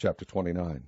Chapter 29.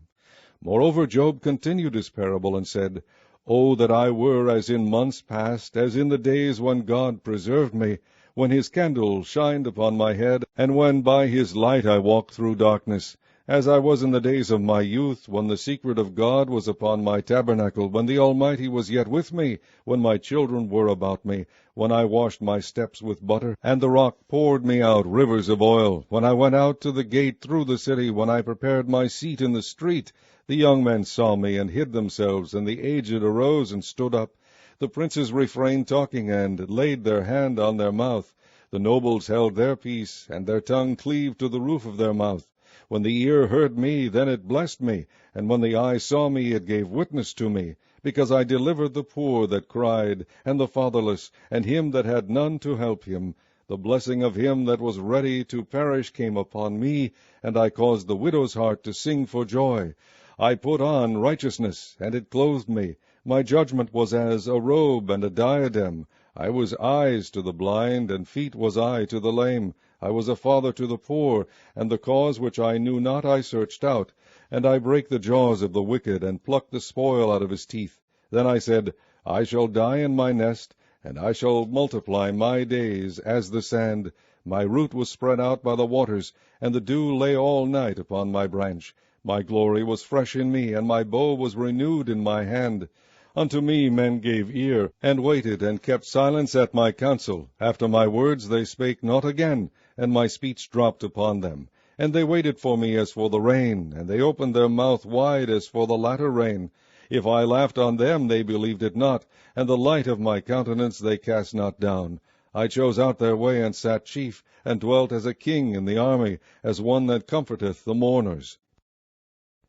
Moreover, Job continued his parable and said, O that I were as in months past, as in the days when God preserved me, when his candle shined upon my head, and when by his light I walked through darkness, as I was in the days of my youth, when the secret of God was upon my tabernacle, when the Almighty was yet with me, when my children were about me, when I washed my steps with butter, and the rock poured me out rivers of oil, when I went out to the gate through the city, when I prepared my seat in the street. The young men saw me and hid themselves, and the aged arose and stood up. The princes refrained talking, and laid their hand on their mouth. The nobles held their peace, and their tongue cleaved to the roof of their mouth. When the ear heard me, then it blessed me, and when the eye saw me, it gave witness to me, because I delivered the poor that cried, and the fatherless, and him that had none to help him. The blessing of him that was ready to perish came upon me, and I caused the widow's heart to sing for joy. I put on righteousness, and it clothed me. My judgment was as a robe and a diadem. I was eyes to the blind, and feet was I to the lame. I was a father to the poor, and the cause which I knew not I searched out. And I brake the jaws of the wicked, and plucked the spoil out of his teeth. Then I said, I shall die in my nest, and I shall multiply my days as the sand. My root was spread out by the waters, and the dew lay all night upon my branch. My glory was fresh in me, and my bow was renewed in my hand. Unto me men gave ear, and waited, and kept silence at my counsel. After my words they spake not again, and my speech dropped upon them. And they waited for me as for the rain, and they opened their mouth wide as for the latter rain. If I laughed on them, they believed it not, and the light of my countenance they cast not down. I chose out their way, and sat chief, and dwelt as a king in the army, as one that comforteth the mourners.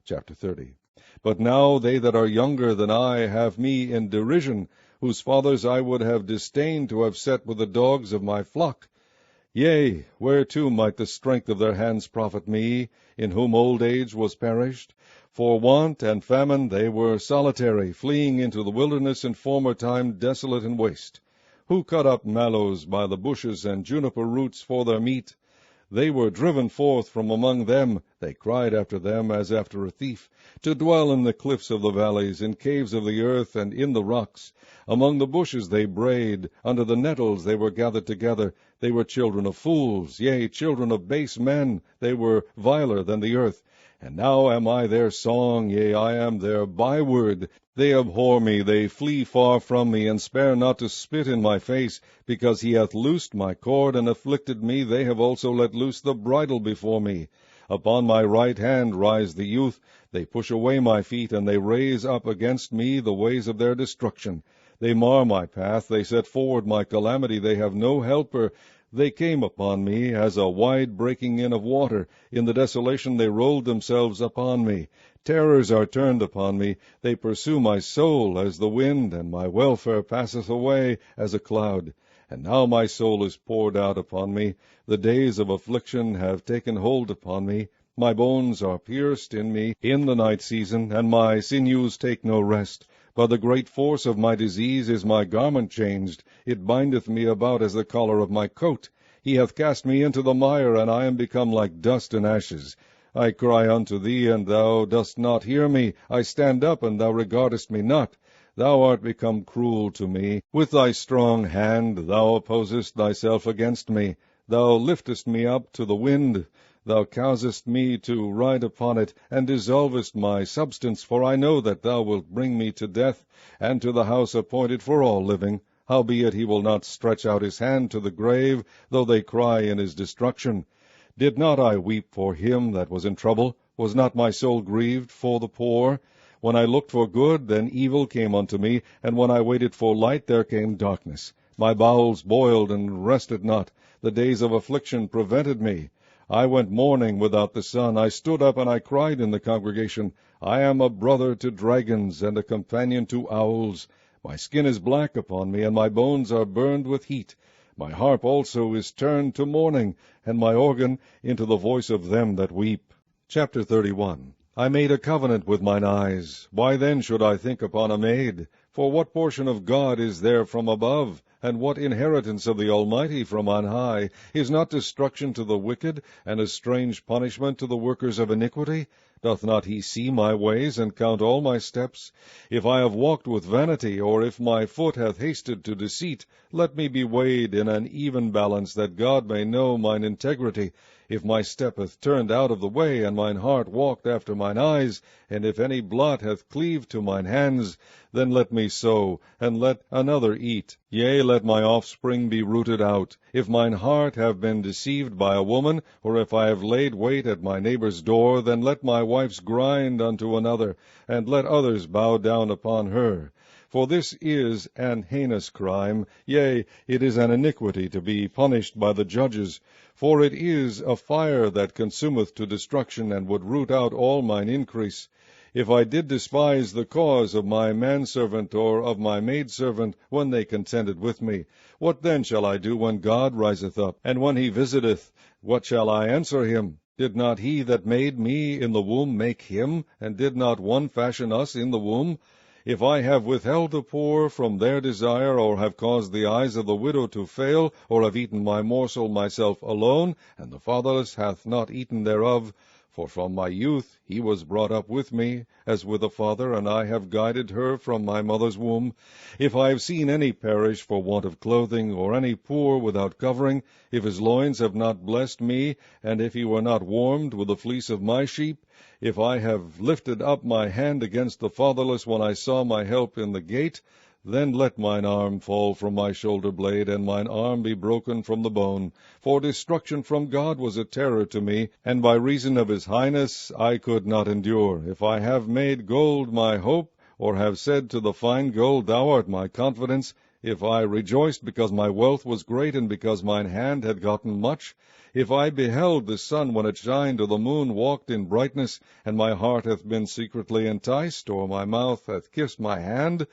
Chapter 30. But now they that are younger than I have me in derision, whose fathers I would have disdained to have set with the dogs of my flock. Yea, whereto might the strength of their hands profit me, in whom old age was perished? For want and famine they were solitary, fleeing into the wilderness in former time desolate and waste. Who cut up mallows by the bushes, and juniper roots for their meat? They were driven forth from among them. They cried after them as after a thief, to dwell in the cliffs of the valleys, in caves of the earth, and in the rocks. Among the bushes they brayed, under the nettles they were gathered together. They were children of fools, yea, children of base men. They were viler than the earth. And now am I their song, yea, I am their byword. They abhor me, they flee far from me, and spare not to spit in my face. Because he hath loosed my cord, and afflicted me, they have also let loose the bridle before me. Upon my right hand rise the youth. They push away my feet, and they raise up against me the ways of their destruction. They mar my path, they set forward my calamity, they have no helper. They came upon me as a wide breaking in of water. In the desolation they rolled themselves upon me. Terrors are turned upon me. They pursue my soul as the wind, and my welfare passeth away as a cloud. And now my soul is poured out upon me. The days of affliction have taken hold upon me. My bones are pierced in me in the night season, and my sinews take no rest. By the great force of my disease is my garment changed. It bindeth me about as the collar of my coat. He hath cast me into the mire, and I am become like dust and ashes. I cry unto thee, and thou dost not hear me. I stand up, and thou regardest me not. Thou art become cruel to me. With thy strong hand thou opposest thyself against me. Thou liftest me up to the wind. Thou causest me to ride upon it, and dissolvest my substance, for I know that thou wilt bring me to death, and to the house appointed for all living. Howbeit he will not stretch out his hand to the grave, though they cry in his destruction. Did not I weep for him that was in trouble? Was not my soul grieved for the poor? When I looked for good, then evil came unto me, and when I waited for light, there came darkness. My bowels boiled and rested not. The days of affliction prevented me. I went mourning without the sun. I stood up, and I cried in the congregation. I am a brother to dragons, and a companion to owls. My skin is black upon me, and my bones are burned with heat. My harp also is turned to mourning, and my organ into the voice of them that weep. Chapter 31. I made a covenant with mine eyes. Why then should I think upon a maid? For what portion of God is there from above? And what inheritance of the Almighty from on high? Is not destruction to the wicked, and a strange punishment to the workers of iniquity? Doth not he see my ways, and count all my steps? If I have walked with vanity, or if my foot hath hasted to deceit, let me be weighed in an even balance, that God may know mine integrity. If my step hath turned out of the way, and mine heart walked after mine eyes, and if any blot hath cleaved to mine hands, then let me sow, and let another eat. Yea, let my offspring be rooted out. If mine heart have been deceived by a woman, or if I have laid wait at my neighbour's door, then let my wife's grind unto another, and let others bow down upon her. For this is an heinous crime, yea, it is an iniquity to be punished by the judges. For it is a fire that consumeth to destruction, and would root out all mine increase. If I did despise the cause of my manservant or of my maidservant, when they contended with me, what then shall I do when God riseth up? And when he visiteth, what shall I answer him? Did not he that made me in the womb make him? And did not one fashion us in the womb? If I have withheld the poor from their desire, or have caused the eyes of the widow to fail, or have eaten my morsel myself alone, and the fatherless hath not eaten thereof, for from my youth he was brought up with me, as with a father, and I have guided her from my mother's womb. If I have seen any perish for want of clothing, or any poor without covering, if his loins have not blessed me, and if he were not warmed with the fleece of my sheep, if I have lifted up my hand against the fatherless when I saw my help in the gate, then let mine arm fall from my shoulder blade, and mine arm be broken from the bone. For destruction from God was a terror to me, and by reason of his highness I could not endure. If I have made gold my hope, or have said to the fine gold, Thou art my confidence, if I rejoiced because my wealth was great, and because mine hand had gotten much, if I beheld the sun when it shined, or the moon walked in brightness, and my heart hath been secretly enticed, or my mouth hath kissed my hand,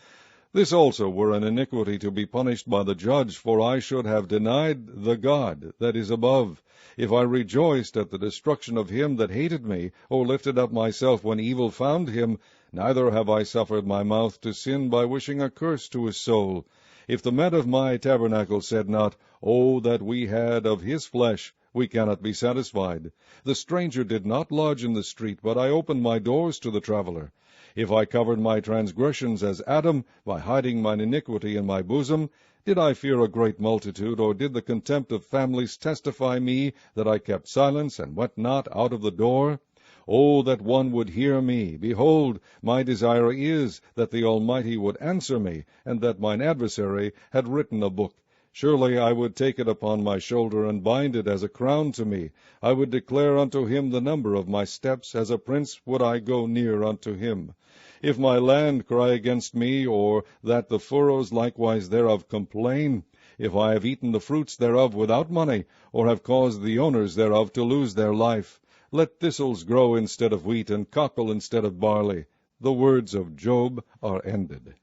this also were an iniquity to be punished by the judge, for I should have denied the God that is above. If I rejoiced at the destruction of him that hated me, or lifted up myself when evil found him, neither have I suffered my mouth to sin by wishing a curse to his soul. If the men of my tabernacle said not, O that we had of his flesh, we cannot be satisfied. The stranger did not lodge in the street, but I opened my doors to the traveller. If I covered my transgressions as Adam, by hiding mine iniquity in my bosom, did I fear a great multitude, or did the contempt of families testify me that I kept silence, and went not out of the door? O that one would hear me! Behold, my desire is that the Almighty would answer me, and that mine adversary had written a book. Surely I would take it upon my shoulder, and bind it as a crown to me. I would declare unto him the number of my steps, as a prince would I go near unto him. If my land cry against me, or that the furrows likewise thereof complain, if I have eaten the fruits thereof without money, or have caused the owners thereof to lose their life, let thistles grow instead of wheat, and cockle instead of barley. The words of Job are ended.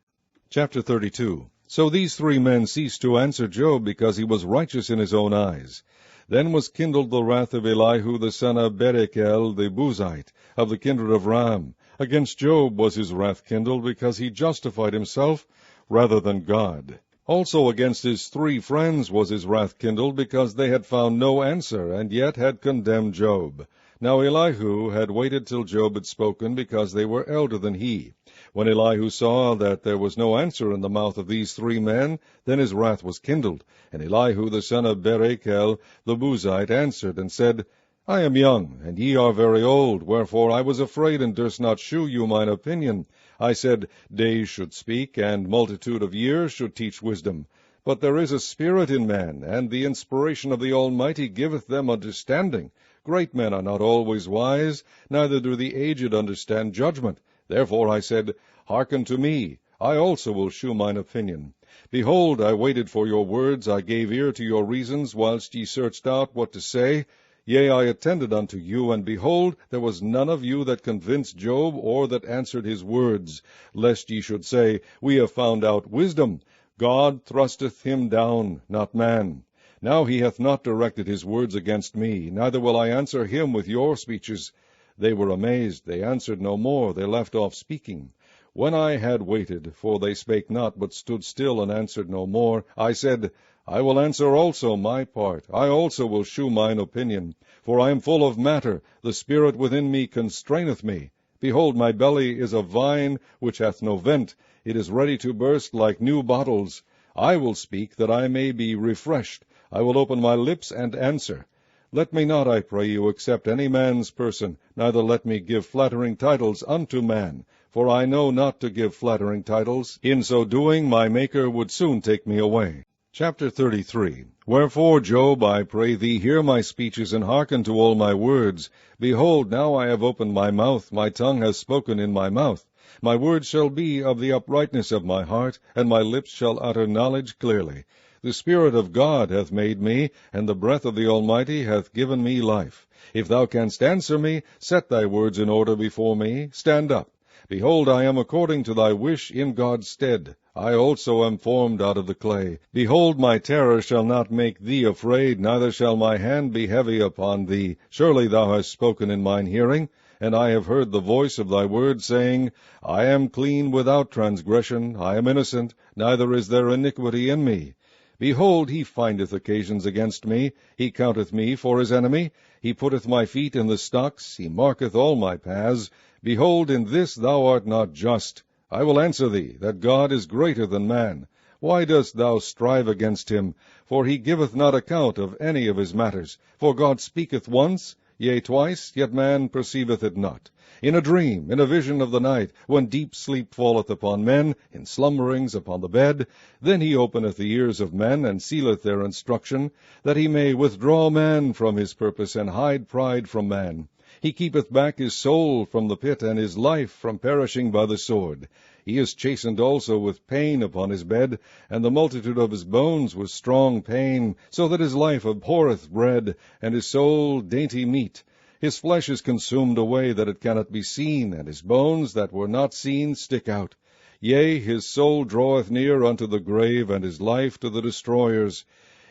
Chapter 32. So these 3 men ceased to answer Job, because he was righteous in his own eyes. Then was kindled the wrath of Elihu the son of Berekel the Buzite, of the kindred of Ram. Against Job was his wrath kindled, because he justified himself rather than God. Also against his 3 friends was his wrath kindled, because they had found no answer, and yet had condemned Job. Now Elihu had waited till Job had spoken, because they were elder than he. When Elihu saw that there was no answer in the mouth of these 3 men, then his wrath was kindled. And Elihu the son of Berekel the Buzite answered, and said, I am young, and ye are very old, wherefore I was afraid, and durst not shew you mine opinion. I said, Days should speak, and multitude of years should teach wisdom. But there is a spirit in man, and the inspiration of the Almighty giveth them understanding. Great men are not always wise, neither do the aged understand judgment. Therefore I said, Hearken to me, I also will shew mine opinion. Behold, I waited for your words, I gave ear to your reasons, whilst ye searched out what to say. Yea, I attended unto you, and behold, there was none of you that convinced Job, or that answered his words, lest ye should say, We have found out wisdom. God thrusteth him down, not man. Now he hath not directed his words against me, neither will I answer him with your speeches. They were amazed, they answered no more, they left off speaking. When I had waited, for they spake not, but stood still, and answered no more, I said, I will answer also my part. I also will shew mine opinion. For I am full of matter, the spirit within me constraineth me. Behold, my belly is a vine which hath no vent. It is ready to burst like new bottles. I will speak, that I may be refreshed. I will open my lips and answer. Let me not, I pray you, accept any man's person, neither let me give flattering titles unto man. For I know not to give flattering titles. In so doing, my Maker would soon take me away. Chapter 33. Wherefore, Job, I pray thee, hear my speeches, and hearken to all my words. Behold, now I have opened my mouth, my tongue has spoken in my mouth. My words shall be of the uprightness of my heart, and my lips shall utter knowledge clearly. The Spirit of God hath made me, and the breath of the Almighty hath given me life. If thou canst answer me, set thy words in order before me. Stand up. Behold, I am according to thy wish in God's stead. I also am formed out of the clay. Behold, my terror shall not make thee afraid, neither shall my hand be heavy upon thee. Surely thou hast spoken in mine hearing, and I have heard the voice of thy word, saying, I am clean without transgression, I am innocent, neither is there iniquity in me. Behold, he findeth occasions against me, he counteth me for his enemy. He putteth my feet in the stocks, he marketh all my paths. Behold, in this thou art not just. I will answer thee, that God is greater than man. Why dost thou strive against him? For he giveth not account of any of his matters. For God speaketh once, yea, twice, yet man perceiveth it not. In a dream, in a vision of the night, when deep sleep falleth upon men, in slumberings upon the bed, then he openeth the ears of men, and sealeth their instruction, that he may withdraw man from his purpose, and hide pride from man. He keepeth back his soul from the pit, and his life from perishing by the sword. He is chastened also with pain upon his bed, and the multitude of his bones with strong pain, so that his life abhorreth bread, and his soul dainty meat. His flesh is consumed away, that it cannot be seen, and his bones that were not seen stick out. Yea, his soul draweth near unto the grave, and his life to the destroyers.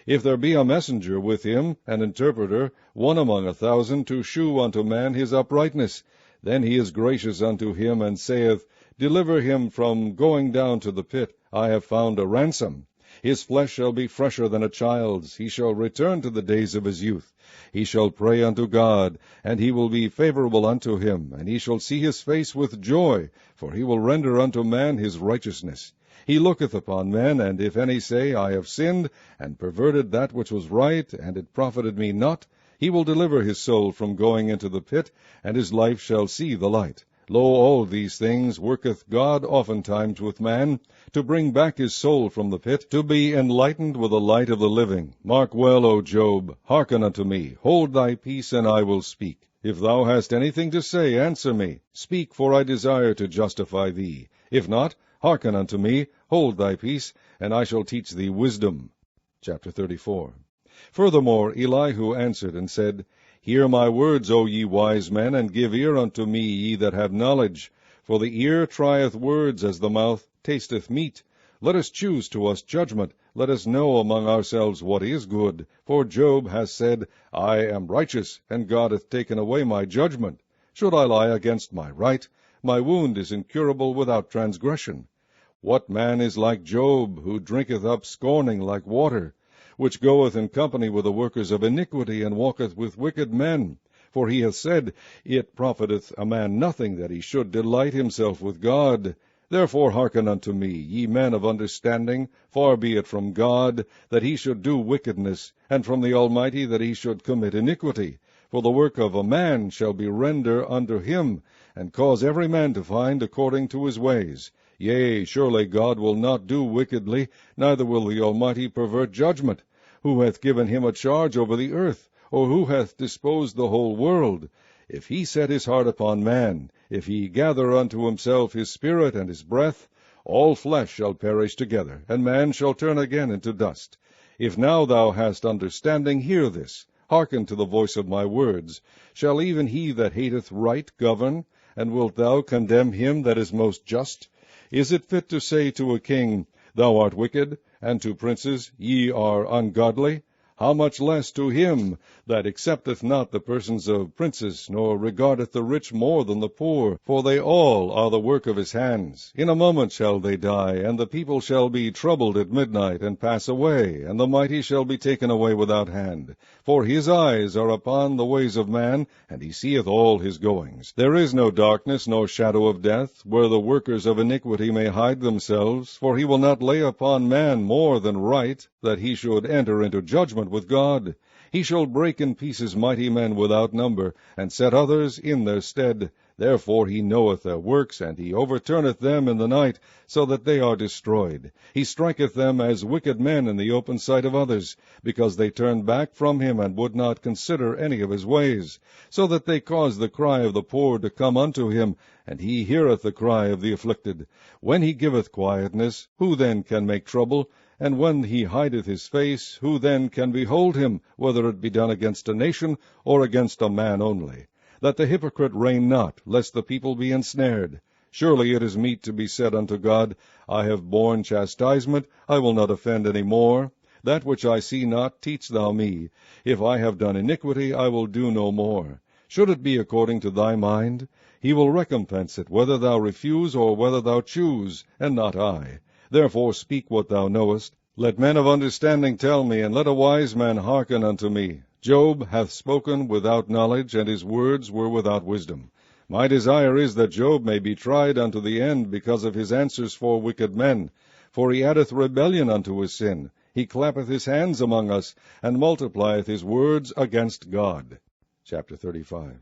If there be a messenger with him, an interpreter, one among 1,000, to shew unto man his uprightness, then he is gracious unto him, and saith, Deliver him from going down to the pit. I have found a ransom. His flesh shall be fresher than a child's. He shall return to the days of his youth. He shall pray unto God, and he will be favorable unto him, and he shall see his face with joy, for he will render unto man his righteousness. He looketh upon men, and if any say, I have sinned, and perverted that which was right, and it profited me not, he will deliver his soul from going into the pit, and his life shall see the light. Lo, all these things worketh God oftentimes with man, to bring back his soul from the pit, to be enlightened with the light of the living. Mark well, O Job, hearken unto me, hold thy peace, and I will speak. If thou hast anything to say, answer me. Speak, for I desire to justify thee. If not, hearken unto me, hold thy peace, and I shall teach thee wisdom. Chapter 34. Furthermore, Elihu answered and said, Hear my words, O ye wise men, and give ear unto me, ye that have knowledge. For the ear trieth words, as the mouth tasteth meat. Let us choose to us judgment. Let us know among ourselves what is good. For Job hath said, I am righteous, and God hath taken away my judgment. Should I lie against my right? My wound is incurable without transgression. What man is like Job, who drinketh up scorning like water, which goeth in company with the workers of iniquity, and walketh with wicked men? For he hath said, It profiteth a man nothing that he should delight himself with God. Therefore hearken unto me, ye men of understanding. Far be it from God, that he should do wickedness, and from the Almighty, that he should commit iniquity. For the work of a man shall be render unto him, and cause every man to find according to his ways. Yea, surely God will not do wickedly, neither will the Almighty pervert judgment. Who hath given him a charge over the earth? Or who hath disposed the whole world? If he set his heart upon man, if he gather unto himself his spirit and his breath, all flesh shall perish together, and man shall turn again into dust. If now thou hast understanding, hear this. Hearken to the voice of my words. Shall even he that hateth right govern? And wilt thou condemn him that is most just? Is it fit to say to a king, Thou art wicked, and to princes, Ye are ungodly? How much less to him that accepteth not the persons of princes, nor regardeth the rich more than the poor? For they all are the work of his hands. In a moment shall they die, and the people shall be troubled at midnight, and pass away, and the mighty shall be taken away without hand. For his eyes are upon the ways of man, and he seeth all his goings. There is no darkness, nor shadow of death, where the workers of iniquity may hide themselves. For he will not lay upon man more than right, that he should enter into judgment with God. He shall break in pieces mighty men without number, and set others in their stead. Therefore he knoweth their works, and he overturneth them in the night, so that they are destroyed. He striketh them as wicked men in the open sight of others, because they turned back from him, and would not consider any of his ways, so that they cause the cry of the poor to come unto him, and he heareth the cry of the afflicted. When he giveth quietness, who then can make trouble? And when he hideth his face, who then can behold him, whether it be done against a nation, or against a man only? That the hypocrite reign not, lest the people be ensnared. Surely it is meet to be said unto God, I have borne chastisement, I will not offend any more. That which I see not, teach thou me. If I have done iniquity, I will do no more. Should it be according to thy mind? He will recompense it, whether thou refuse, or whether thou choose, and not I. Therefore speak what thou knowest. Let men of understanding tell me, and let a wise man hearken unto me. Job hath spoken without knowledge, and his words were without wisdom. My desire is that Job may be tried unto the end, because of his answers for wicked men. For he addeth rebellion unto his sin. He clappeth his hands among us, and multiplieth his words against God. Chapter 35.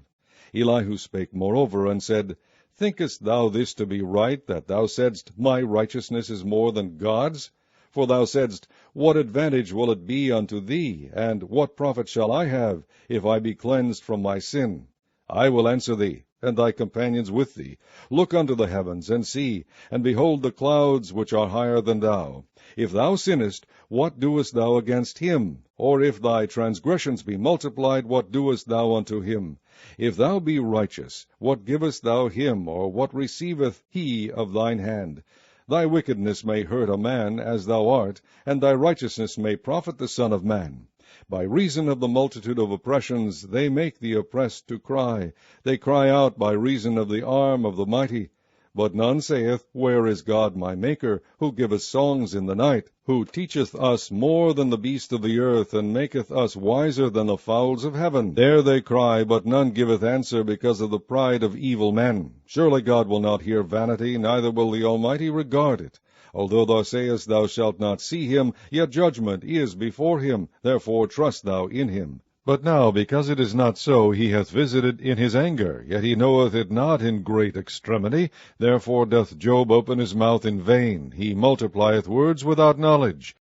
Elihu spake moreover, and said, Thinkest thou this to be right, that thou saidst, My righteousness is more than God's? For thou saidst, What advantage will it be unto thee, and what profit shall I have, if I be cleansed from my sin? I will answer thee, and thy companions with thee. Look unto the heavens, and see, and behold the clouds which are higher than thou. If thou sinnest, what doest thou against him? Or if thy transgressions be multiplied, what doest thou unto him? If thou be righteous, what givest thou him, or what receiveth he of thine hand? Thy wickedness may hurt a man, as thou art, and thy righteousness may profit the Son of Man. By reason of the multitude of oppressions they make the oppressed to cry. They cry out by reason of the arm of the mighty. But none saith, Where is God my Maker, who giveth songs in the night, who teacheth us more than the beasts of the earth, and maketh us wiser than the fowls of heaven? There they cry, but none giveth answer, because of the pride of evil men. Surely God will not hear vanity, neither will the Almighty regard it. Although thou sayest thou shalt not see him, yet judgment is before him, therefore trust thou in him. But now, because it is not so, he hath visited in his anger, yet he knoweth it not in great extremity. Therefore doth Job open his mouth in vain. He multiplieth words without knowledge.